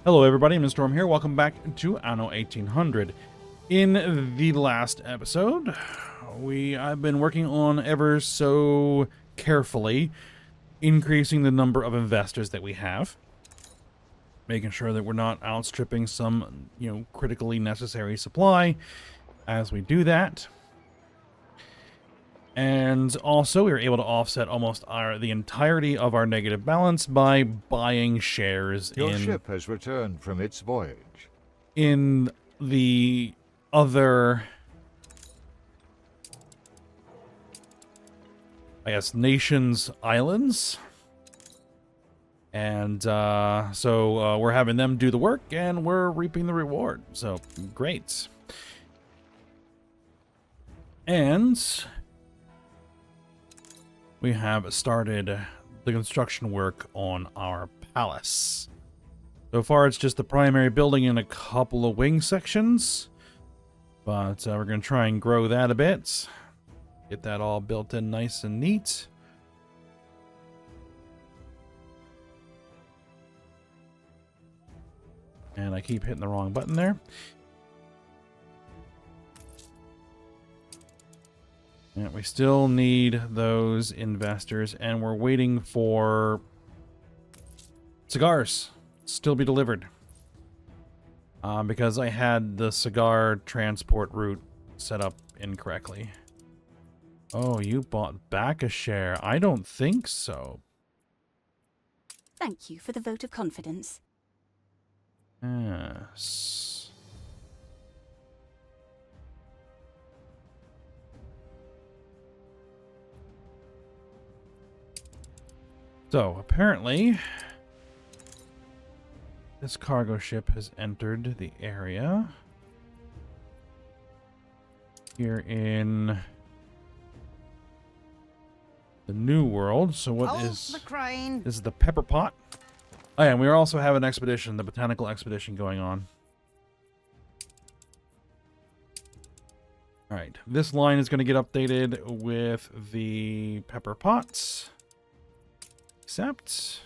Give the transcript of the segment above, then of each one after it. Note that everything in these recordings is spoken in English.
Hello everybody, Mr. Storm here. Welcome back to Anno 1800. In the last episode, I've been working on ever so carefully increasing the number of investors that we have, making sure that we're not outstripping some, critically necessary supply as we do that. And also, we were able to offset almost the entirety of our negative balance by buying shares Your ship has returned from its voyage. In the other, nations' islands. And so we're having them do the work, and we're reaping the reward. So, great. And we have started the construction work on our palace. So far, it's just the primary building and a couple of wing sections. But we're going to try and grow that a bit. Get that all built in nice and neat. And I keep hitting the wrong button there. Yeah, we still need those investors, and we're waiting for CIGARS still be delivered. Because I had the cigar transport route set up incorrectly. Oh, you bought back a share. I don't think so. Thank you for the vote of confidence. Yes. So, apparently, this cargo ship has entered the area here in the New World. So what is this? Is the pepper pot? Oh yeah, and we also have an expedition, the botanical expedition going on. All right, this line is going to get updated with the pepper pots. Except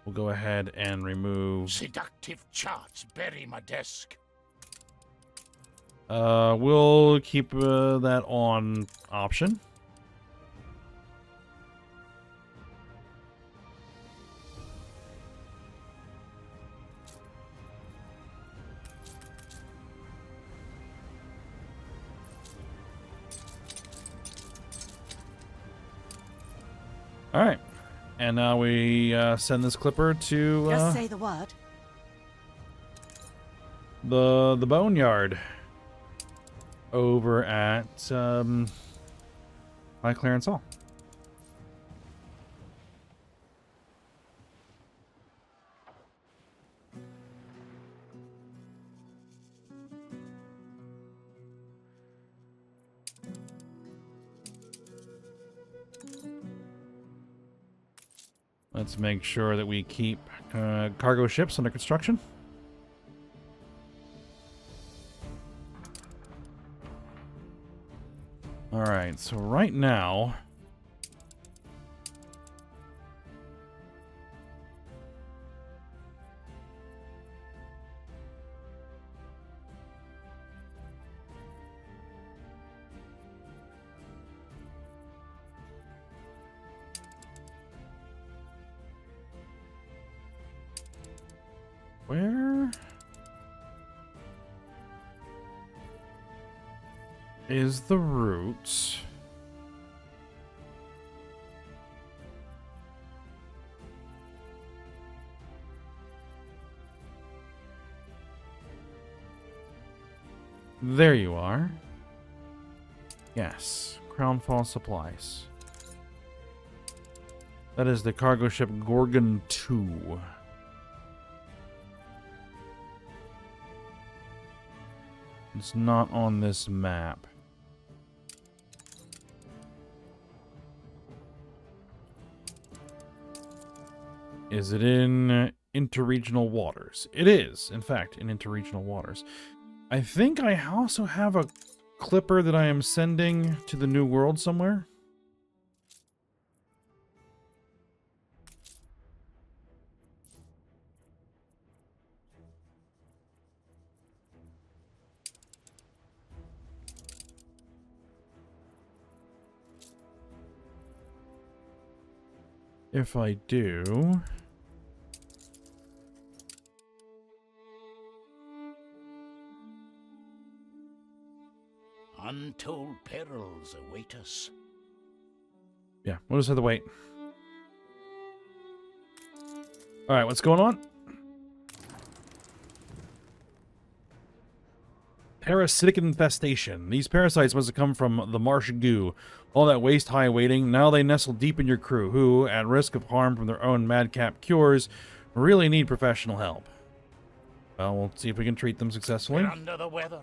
we'll go ahead and remove seductive charts bury my desk. We'll keep that on option. All right, and now we send this clipper to Just say the word. The boneyard over at by Clarence Hall. Let's make sure that we keep cargo ships under construction. All right, so right now, where is the route? There you are. Yes, Crownfall Supplies. That is the cargo ship Gorgon 2. It's not on this map. Is it in interregional waters? It is, in fact, in interregional waters. I think I also have a clipper that I am sending to the New World somewhere. If I do... Untold perils await us. Yeah, we'll just have to wait. Alright, what's going on? Parasitic Infestation. These parasites must have come from the marsh goo. All that waist-high waiting, now they nestle deep in your crew, who, at risk of harm from their own madcap cures, really need professional help. Well, we'll see if we can treat them successfully. We're under the weather.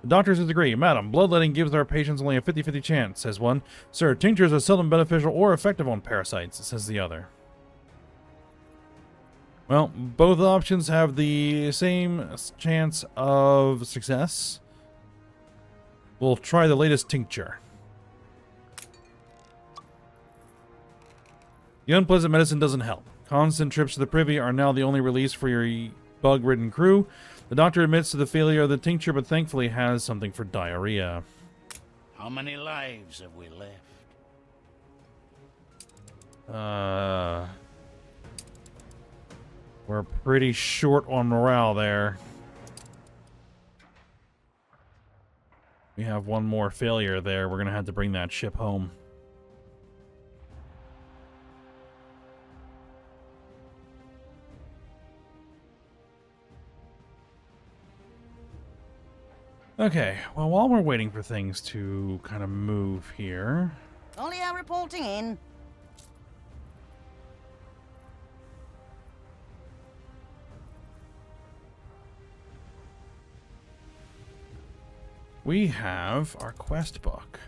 The doctors disagree. Madam, bloodletting gives our patients only a 50-50 chance, says one. Sir, tinctures are seldom beneficial or effective on parasites, says the other. Well, both options have the same chance of success. We'll try the latest tincture. The unpleasant medicine doesn't help. Constant trips to the privy are now the only release for your bug-ridden crew. The doctor admits to the failure of the tincture, but thankfully has something for diarrhea. How many lives have we left? We're pretty short on morale there. We have one more failure there. We're going to have to bring that ship home. Okay, well, while we're waiting for things to kind of move here... Olio reporting in. We have our quest book.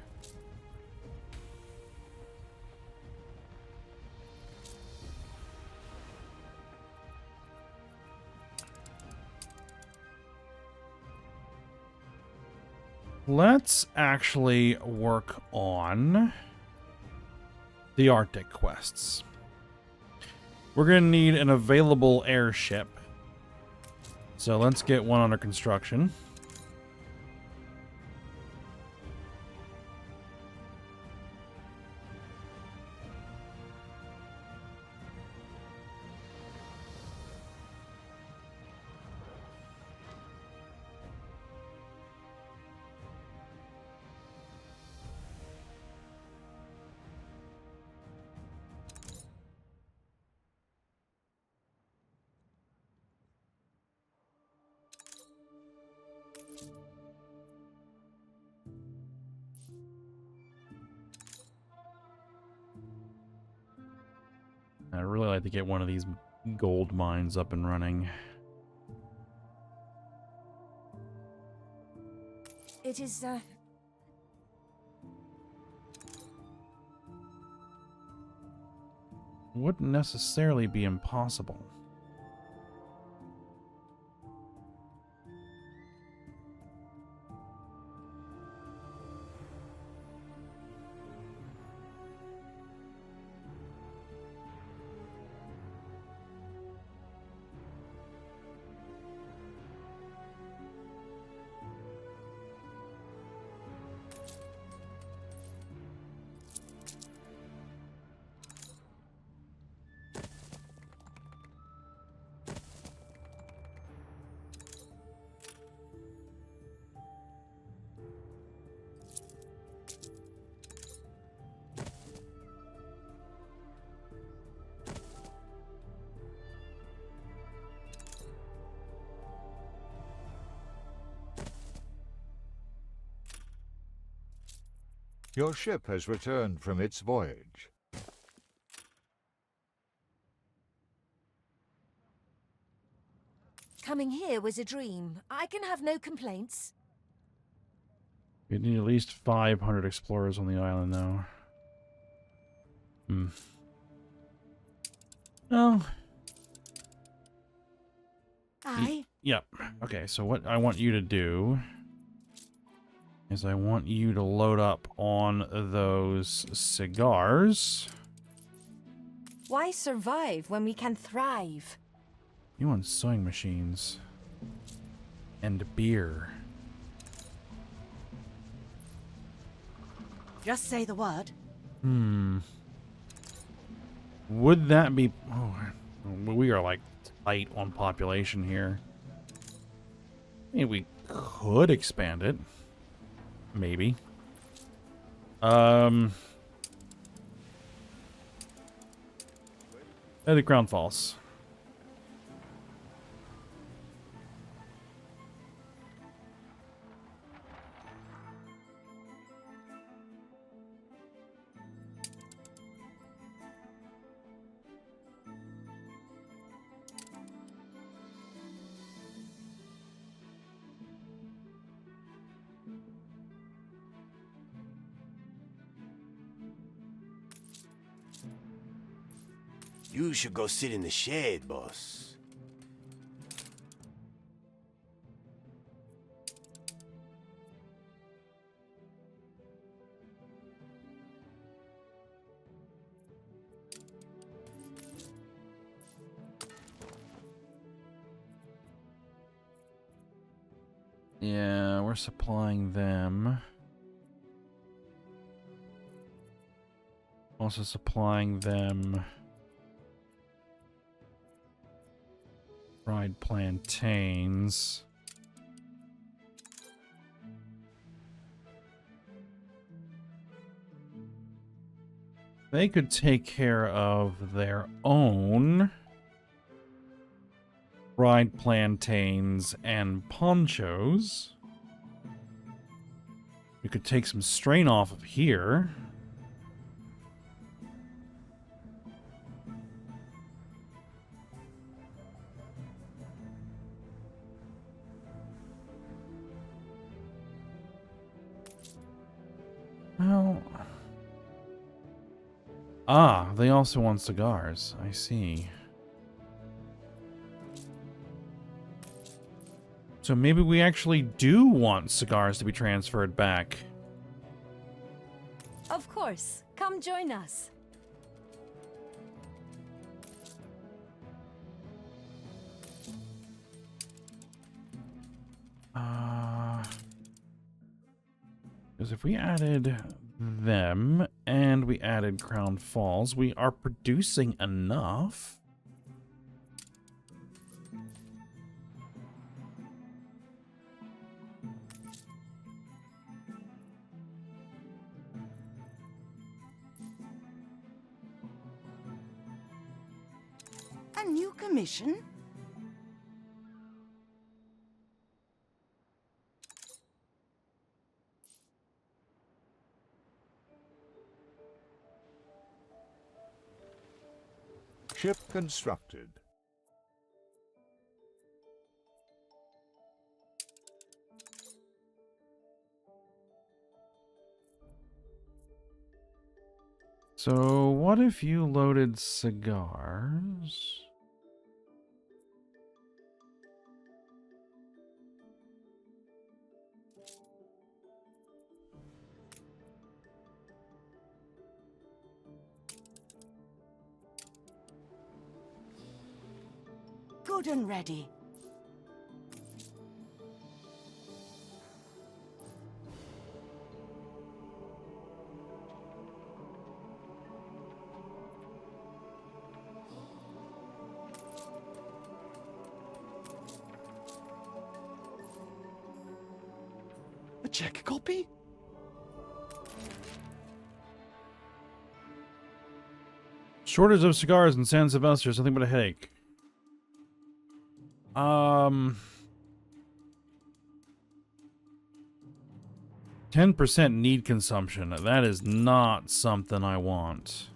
Let's actually work on the Arctic quests. We're going to need an available airship. So let's get one under construction. I'd really like to get one of these gold mines up and running. It is, Wouldn't necessarily be impossible. Your ship has returned from its voyage. coming here was a dream. I can have no complaints. We need at least 500 explorers on the island now. Oh. Aye. Yep. Okay, so what I want you to do is I want you to load up on those cigars. Why survive when we can thrive? You want sewing machines. And beer. Just say the word. Would that be... Oh, we are like tight on population here. Maybe we could expand it. Maybe. The Crown Falls. You should go sit in the shade, boss. Yeah, we're supplying them. Also supplying them fried plantains. They could take care of their own fried plantains and ponchos. We could take some strain off of here. Well... Ah, they also want cigars. I see. So maybe we actually do want cigars to be transferred back. Of course. Come join us. Because if we added them and we added Crown Falls, we are producing enough. A new commission? Ship constructed. So what if you loaded cigars? Good and ready. A check copy? Shortage of cigars in San Sylvester, something but a headache. 10% need consumption. That is not something I want.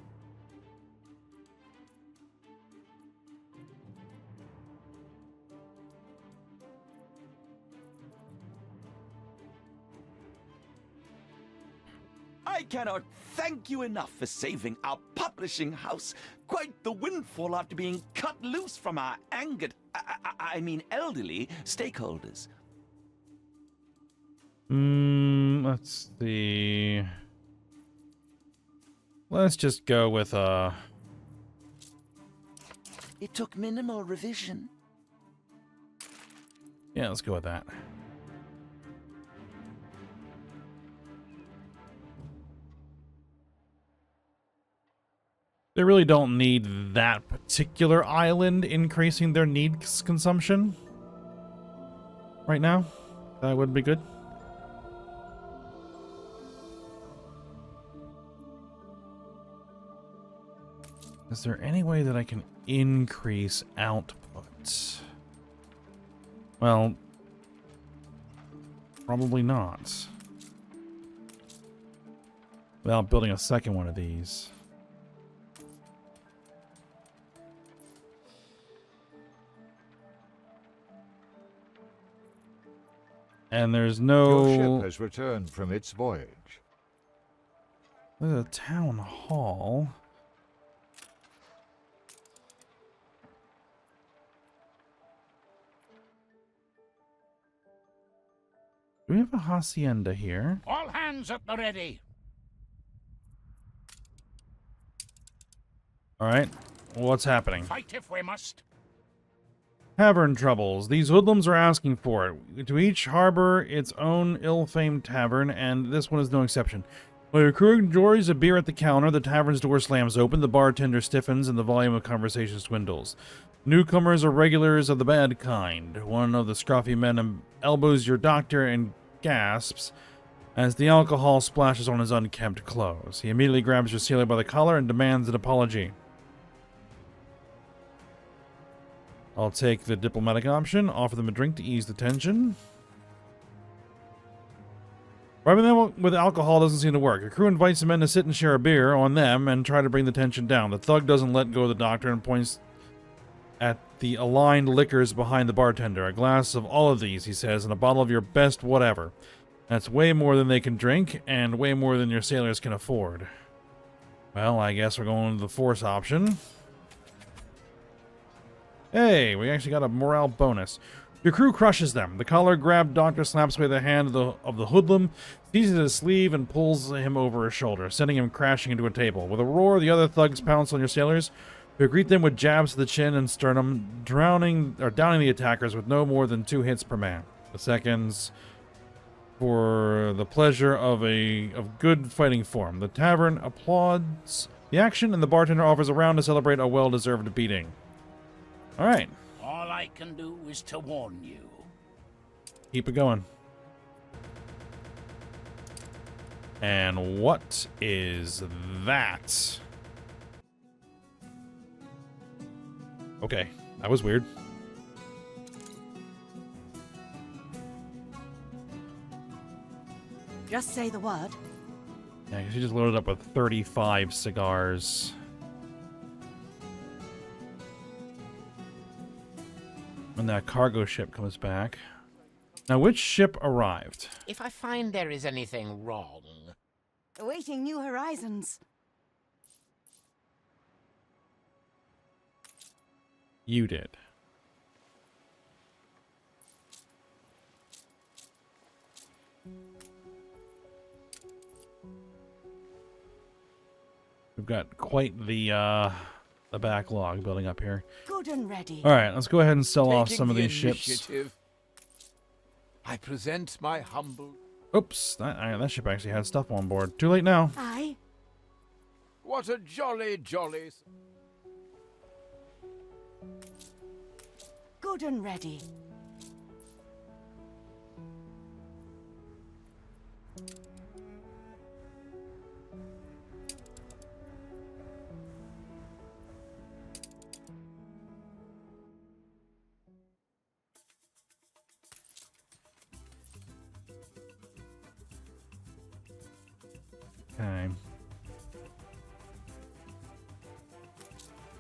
I cannot thank you enough for saving our publishing house. Quite the windfall after being cut loose from our angered, I mean elderly stakeholders. Let's see. Let's just go with It took minimal revision. yeah, let's go with that. They really don't need that particular island increasing their needs consumption right now. That would be good. Is there any way that I can increase output? Well, probably not. Without building a second one of these. And there's no... Your ship has returned from its voyage. There's a town hall. Do we have a hacienda here? All hands at the ready. Alright. What's happening? Fight if we must. Tavern Troubles. These hoodlums are asking for it. To each harbor its own ill-famed tavern, and this one is no exception. While your crew enjoys a beer at the counter, the tavern's door slams open, the bartender stiffens, and the volume of conversation dwindles. Newcomers are regulars of the bad kind. One of the scruffy men elbows your doctor and gasps as the alcohol splashes on his unkempt clothes. He immediately grabs your sailor by the collar and demands an apology. I'll take the diplomatic option, offer them a drink to ease the tension. Bribing them with alcohol doesn't seem to work. Your crew invites the men to sit and share a beer on them and try to bring the tension down. The thug doesn't let go of the doctor and points at the aligned liquors behind the bartender. A glass of all of these, he says, and a bottle of your best whatever. That's way more than they can drink, and way more than your sailors can afford. Well, I guess we're going with the force option. Hey, we actually got a morale bonus. Your crew crushes them. The collar-grabbed doctor slaps away the hand of the hoodlum, seizes his sleeve, and pulls him over his shoulder, sending him crashing into a table. With a roar, the other thugs pounce on your sailors, who greet them with jabs to the chin and sternum, downing the attackers with no more than 2 hits per man. The seconds for the pleasure of good fighting form. The tavern applauds the action, and the bartender offers a round to celebrate a well-deserved beating. All right. All I can do is to warn you. Keep it going. And what is that? Okay, that was weird. Just say the word. Yeah, because she just loaded up with 35 cigars. When that cargo ship comes back. Now, which ship arrived? If I find there is anything wrong... Awaiting new horizons. You did. We've got quite the backlog building up here. Good and ready. All right, let's go ahead and sell off some of these ships. Initiative, I present my humble... Oops, that ship actually had stuff on board. Too late now. Aye. What a jolly, jolly... Good and ready. Okay.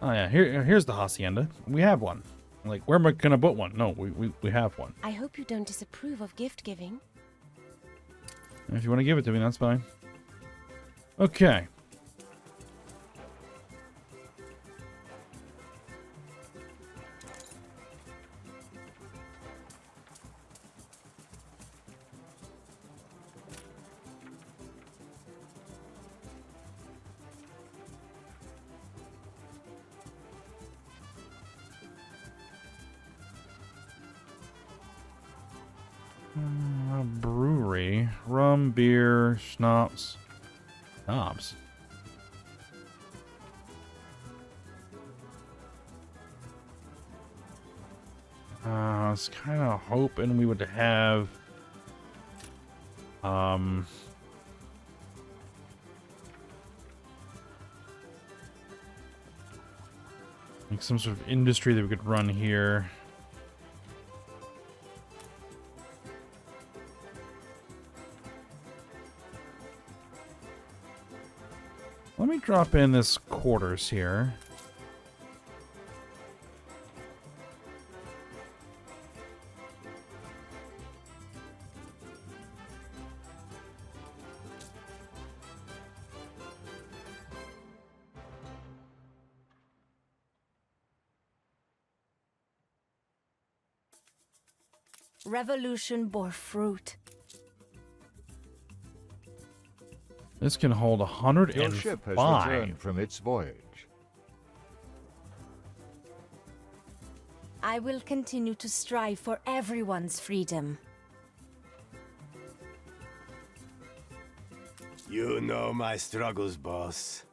Oh yeah, here's the hacienda. We have one. Like, where am I gonna put one? No, we have one. I hope you don't disapprove of gift giving. If you want to give it to me, that's fine. Okay. Brewery. Rum, beer, schnapps. Schnapps. I was kind of hoping we would have like some sort of industry that we could run here. Let me drop in this quarters here. Revolution bore fruit. This can hold Your ship has 105. returned from its voyage. I will continue to strive for everyone's freedom. You know my struggles, boss.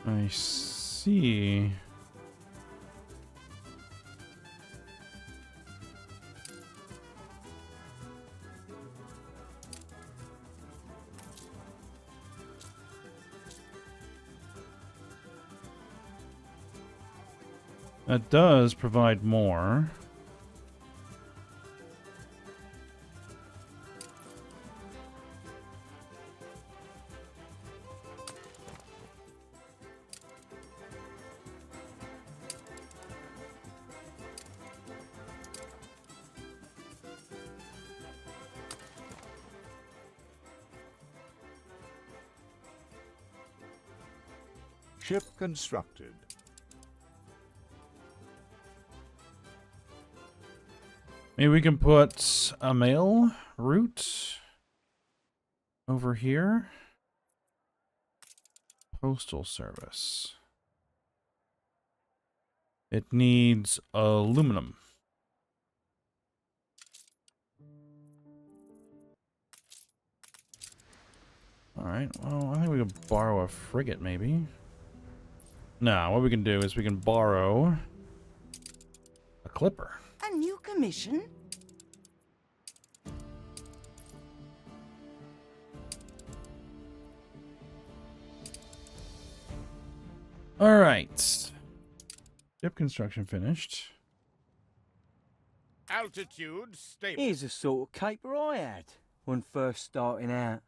I see. That does provide more. Ship constructed. Maybe we can put a mail route over here. Postal service. It needs aluminum. Alright, well, I think we could borrow a frigate, maybe. No, what we can do is we can borrow a clipper. A new commission? Alright. Ship construction finished. Altitude stable. Here's a sort of caper I had when first starting out.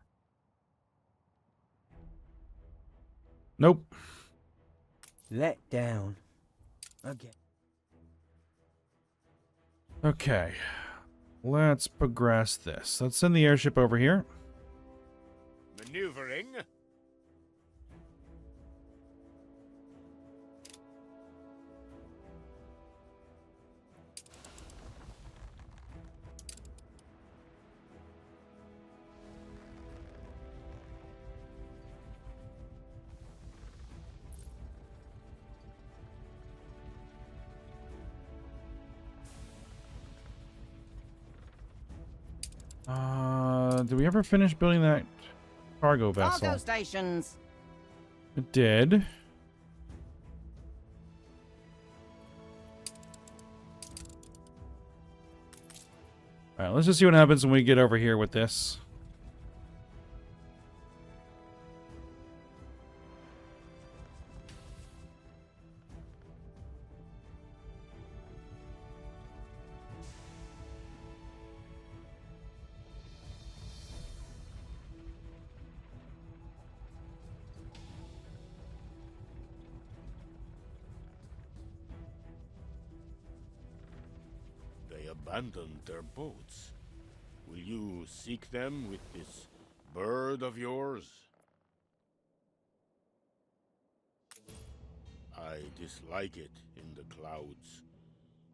Nope. Let down. Again. Okay. Let's progress this. Let's send the airship over here. Maneuvering. Did we ever finish building that cargo vessel? Cargo stations. It did. Alright, let's just see what happens when we get over here with this. They abandoned their boats. Will you seek them with this bird of yours? I dislike it in the clouds.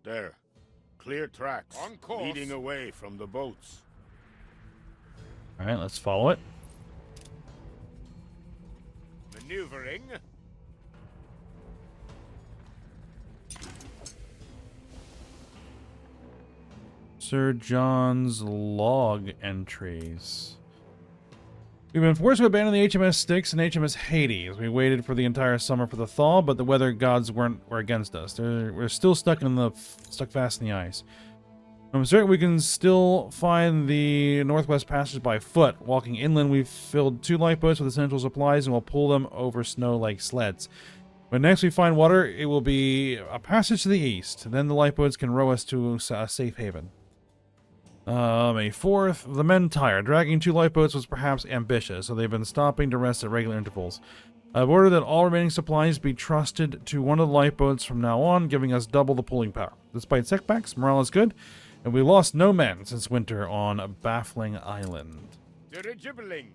There. Clear tracks On course. leading away from the boats. Alright, let's follow it. Maneuvering. Sir John's log entries. We've been forced to abandon the HMS Styx and HMS Hades. We waited for the entire summer for the thaw, but the weather gods were against us. We're still stuck fast in the ice. I'm certain we can still find the Northwest Passage by foot. Walking inland, we've filled 2 lifeboats with essential supplies and we'll pull them over snow like sleds. When next we find water, it will be a passage to the east. Then the lifeboats can row us to a safe haven. May 4th. The men tired. Dragging 2 lifeboats was perhaps ambitious, so they've been stopping to rest at regular intervals. I've ordered that all remaining supplies be trusted to one of the lifeboats from now on, giving us double the pulling power. Despite setbacks, morale is good, and we lost no men since winter on a baffling island. Dirigibbling.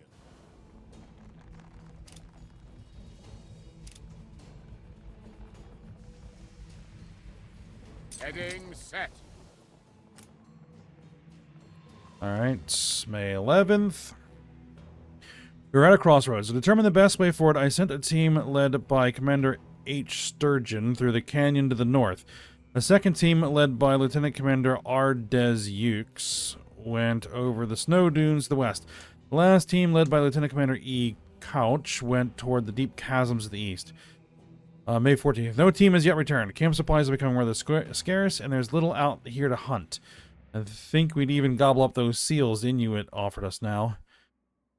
Heading set. Alright, May 11th. We're at a crossroads. To determine the best way forward, I sent a team led by Commander H. Sturgeon through the canyon to the north. A second team led by Lieutenant Commander R. Des Ukes went over the snow dunes to the west. The last team, led by Lieutenant Commander E. Couch, went toward the deep chasms to the east. May 14th. No team has yet returned. Camp supplies are becoming rather scarce, and there's little out here to hunt. I think we'd even gobble up those seals Inuit offered us now.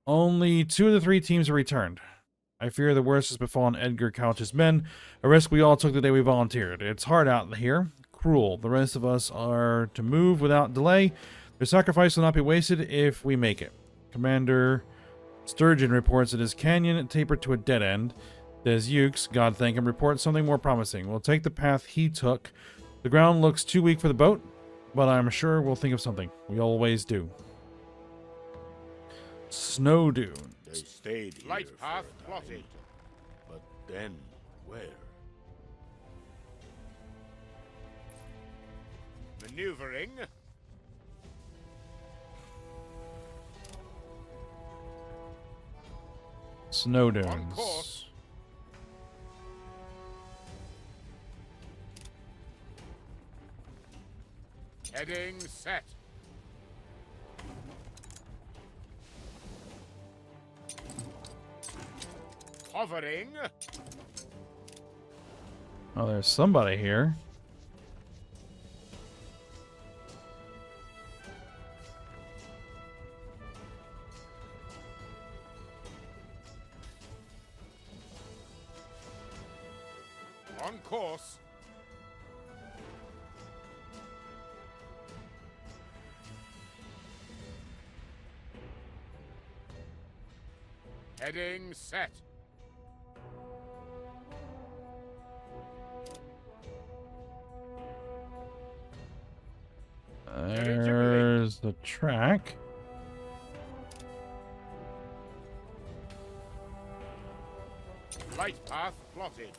Only 2 of the 3 teams have returned. I fear the worst has befallen Edgar Couch's men, a risk we all took the day we volunteered. It's hard out here, cruel. The rest of us are to move without delay. Their sacrifice will not be wasted if we make it. Commander Sturgeon reports that his canyon tapered to a dead end. Des Ukes, God thank him, reports something more promising. We'll take the path he took. The ground looks too weak for the boat, but I'm sure we'll think of something. We always do. Snow dunes. They stayed here. Light path plotted. But then, where? Maneuvering. Snow On dunes. course. Heading set. Hovering. Oh, there's somebody here. On course. Heading set. There's the track. Light path plotted.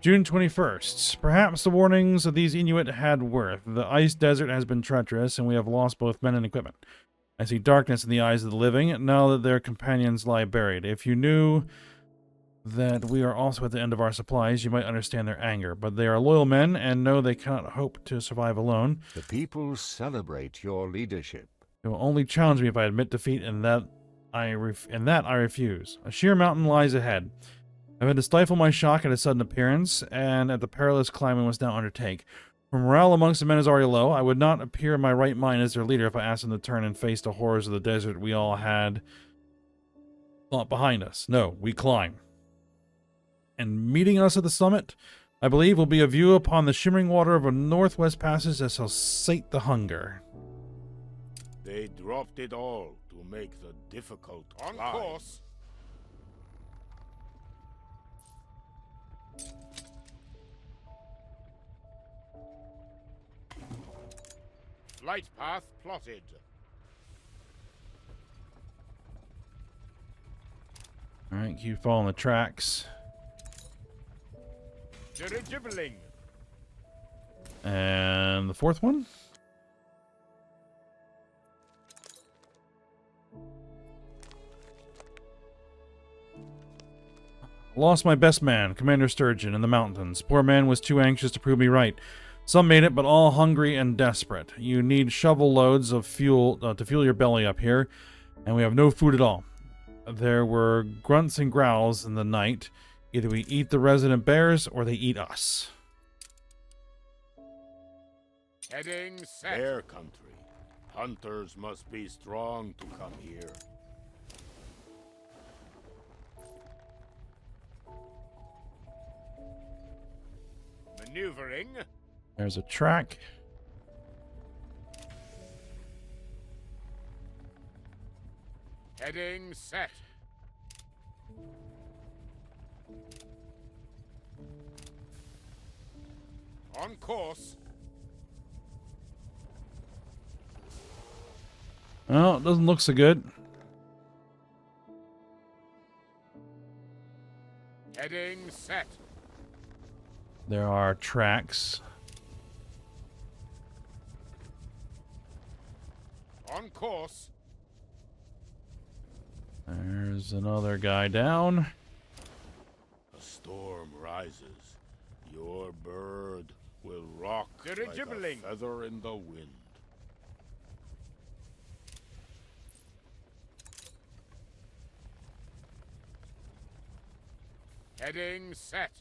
June 21st. Perhaps the warnings of these Inuit had worth. The ice desert has been treacherous, and we have lost both men and equipment. I see darkness in the eyes of the living, now that their companions lie buried. If you knew that we are also at the end of our supplies, you might understand their anger. But they are loyal men, and know they cannot hope to survive alone. The people celebrate your leadership. They will only challenge me if I admit defeat, and that I refuse. A sheer mountain lies ahead. I've had to stifle my shock at his sudden appearance, and at the perilous climb we must now undertake. For morale amongst the men is already low. I would not appear in my right mind as their leader if I asked them to turn and face the horrors of the desert we all had thought behind us. No, we climb. And meeting us at the summit, I believe, will be a view upon the shimmering water of a northwest passage that shall sate the hunger. They dropped it all to make the difficult on climb. Course. Flight path plotted. Alright, keep following the tracks. Dirigibbling. And the fourth one? Lost my best man, Commander Sturgeon, in the mountains. Poor man was too anxious to prove me right. Some made it, but all hungry and desperate. You need shovel loads of fuel to fuel your belly up here, and we have no food at all. There were grunts and growls in the night. Either we eat the resident bears, or they eat us. Heading set. Bear country. Hunters must be strong to come here. Maneuvering. There's a track. Heading set. On course. Well, it doesn't look so good. Heading set. There are tracks. On course. There's another guy down. A storm rises. Your bird will rock like a feather in the wind. Heading set.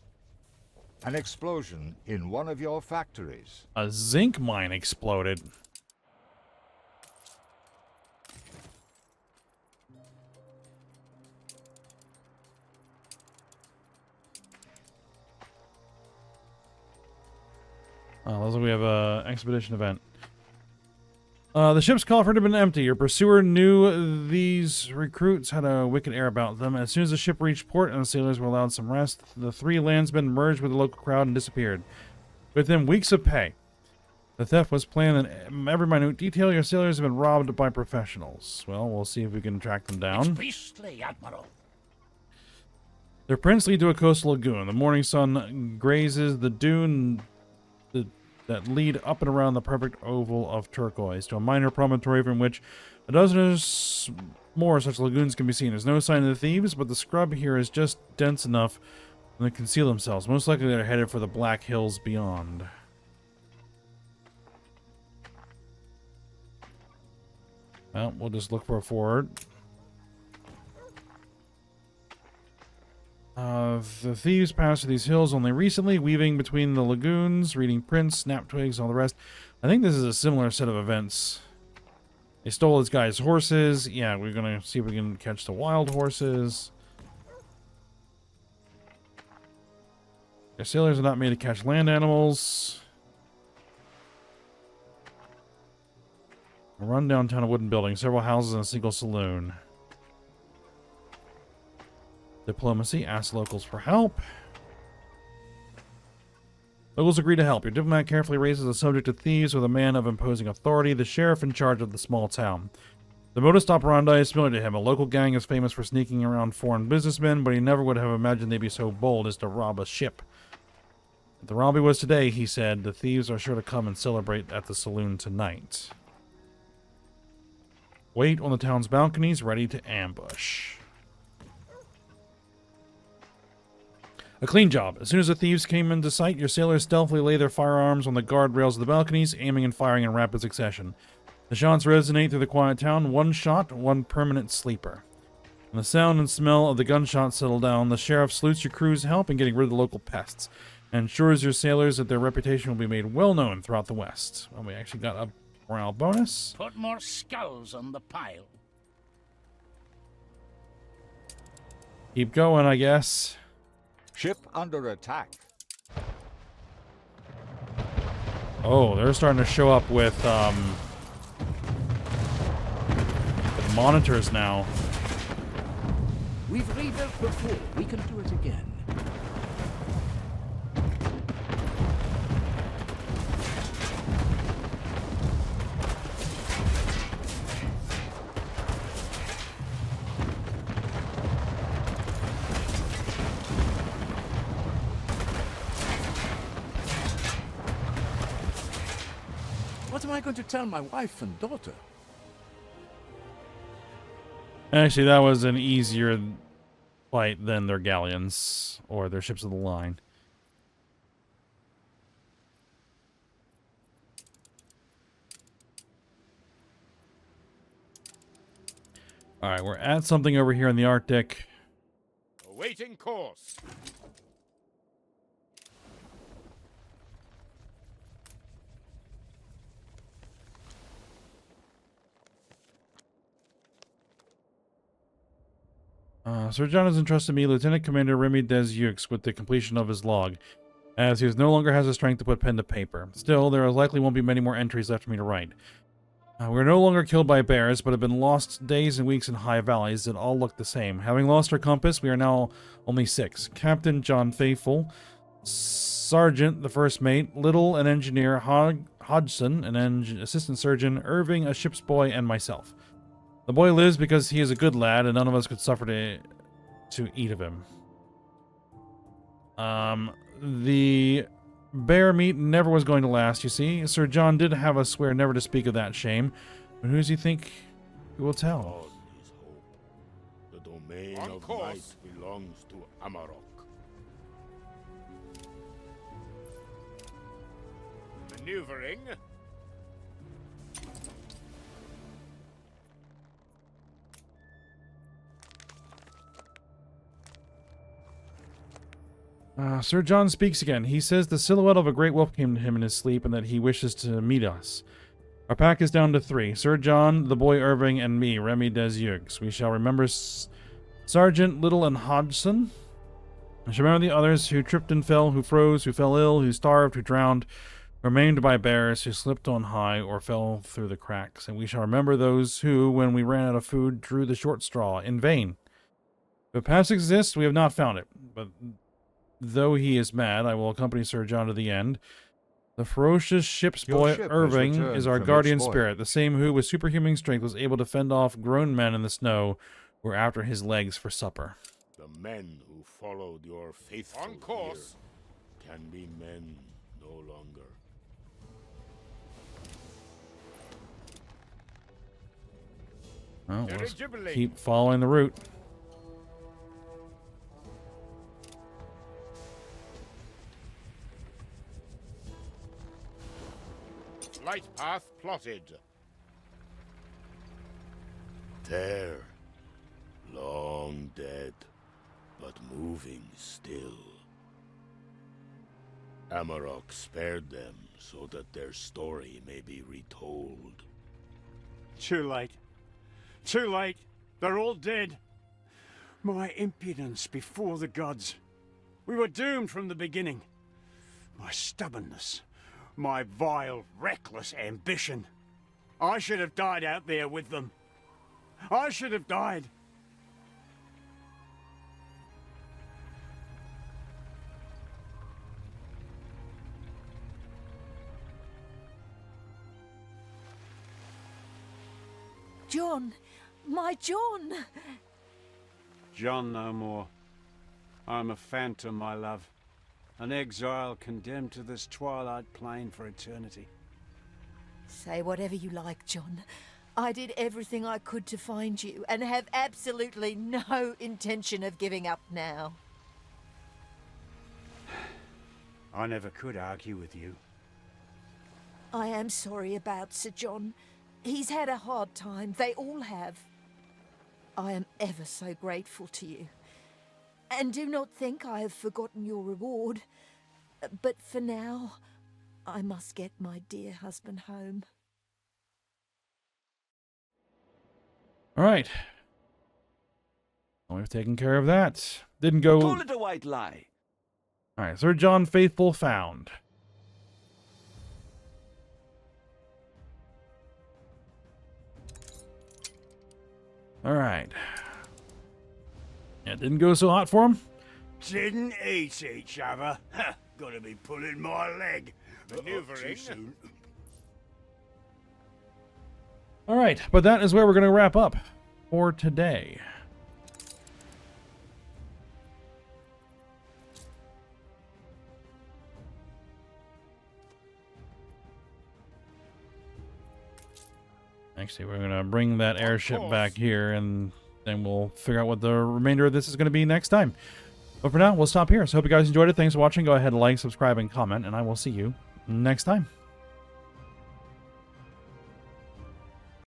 An explosion in one of your factories. A zinc mine exploded. Oh, looks like we have a expedition event. The ship's coffer had been empty. Your pursuer knew these recruits had a wicked air about them. As soon as the ship reached port and the sailors were allowed some rest, the three landsmen merged with the local crowd and disappeared. Within weeks of pay. The theft was planned in every minute detail. Your sailors have been robbed by professionals. Well, we'll see if we can track them down. It's beastly, Admiral. Their prints lead to a coastal lagoon. The morning sun grazes the dune that lead up and around the perfect oval of turquoise to a minor promontory from which a dozen or more such lagoons can be seen. There's no sign of the thieves, but the scrub here is just dense enough to conceal themselves. Most likely they're headed for the Black Hills beyond. Well, we'll just look for a ford. The thieves passed through these hills only recently, weaving between the lagoons, reading prints, snap twigs, all the rest. I think this is a similar set of events. They stole this guy's horses. Yeah, we're gonna see if we can catch the wild horses. Their sailors are not made to catch land animals. A run downtown, a wooden building, several houses, and a single saloon. Diplomacy. Ask locals for help. Locals agree to help. Your diplomat carefully raises the subject of thieves with a man of imposing authority, the sheriff in charge of the small town. The modus operandi is familiar to him. A local gang is famous for sneaking around foreign businessmen, but he never would have imagined they'd be so bold as to rob a ship. If the robbery was today, he said, the thieves are sure to come and celebrate at the saloon tonight. Wait on the town's balconies, ready to ambush. A clean job. As soon as the thieves came into sight, your sailors stealthily lay their firearms on the guardrails of the balconies, aiming and firing in rapid succession. The shots resonate through the quiet town. One shot, one permanent sleeper. When the sound and smell of the gunshots settle down, the sheriff salutes your crew's help in getting rid of the local pests, and assures your sailors that their reputation will be made well known throughout the West. Well, we actually got a morale bonus. Put more skulls on the pile. Keep going, I guess. Ship under attack. Oh, they're starting to show up with monitors now. We've rebuilt before. We can do it again. What am I going to tell my wife and daughter? Actually, that was an easier fight than their galleons or their ships of the line. All right, we're at something over here in the Arctic. Awaiting course. Sir John has entrusted me, Lieutenant Commander Remy Desyeux, with the completion of his log, as he no longer has the strength to put pen to paper. Still, there likely won't be many more entries left for me to write. We're no longer killed by bears, but have been lost days and weeks in high valleys that all look the same. Having lost our compass, we are now only 6. Captain John Faithful, Sergeant, the first mate, Little, an engineer, Hodgson, an assistant surgeon, Irving, a ship's boy, and myself. The boy lives because he is a good lad, and none of us could suffer to eat of him. The bear meat never was going to last, you see. Sir John did have us swear never to speak of that shame. But who does he think we will tell? God is hope. The domain of light belongs to Amarok. Maneuvering. Sir John speaks again. He says the silhouette of a great wolf came to him in his sleep and that he wishes to meet us. Our pack is down to 3. Sir John, the boy Irving, and me, Remy Desyeux. We shall remember Sergeant Little and Hodgson. I shall remember the others who tripped and fell, who froze, who fell ill, who starved, who drowned, who were maimed by bears, who slipped on high or fell through the cracks. And we shall remember those who, when we ran out of food, drew the short straw in vain. If past exists, we have not found it, but though he is mad, I will accompany Sir John to the end. The ferocious ship's boy Irving is our guardian spirit, the same who, with superhuman strength, was able to fend off grown men in the snow who were after his legs for supper. The men who followed your faithful on course can be men no longer. Well, let's keep following the route. Light path plotted. There, long dead, but moving still. Amarok spared them so that their story may be retold. Too late. Too late. They're all dead. My impudence before the gods. We were doomed from the beginning. My stubbornness. My vile, reckless ambition. I should have died out there with them. I should have died. John! My John! John no more. I'm a phantom, my love. An exile condemned to this twilight plain for eternity. Say whatever you like, John. I did everything I could to find you, and have absolutely no intention of giving up now. I never could argue with you. I am sorry about Sir John. He's had a hard time. They all have. I am ever so grateful to you. And do not think I have forgotten your reward. But for now, I must get my dear husband home. All right. Well, we've taken care of that. Didn't go... Call it a white lie. All right, Sir John Faithful found. All right. Yeah, didn't go so hot for him. Didn't eat each other. Gotta be pulling my leg. Maneuvering. All right, but that is where we're going to wrap up for today. Actually, we're going to bring that airship back here and then we'll figure out what the remainder of this is going to be next time. But for now, we'll stop here. So hope you guys enjoyed it. Thanks for watching. Go ahead and like, subscribe, and comment, and I will see you next time.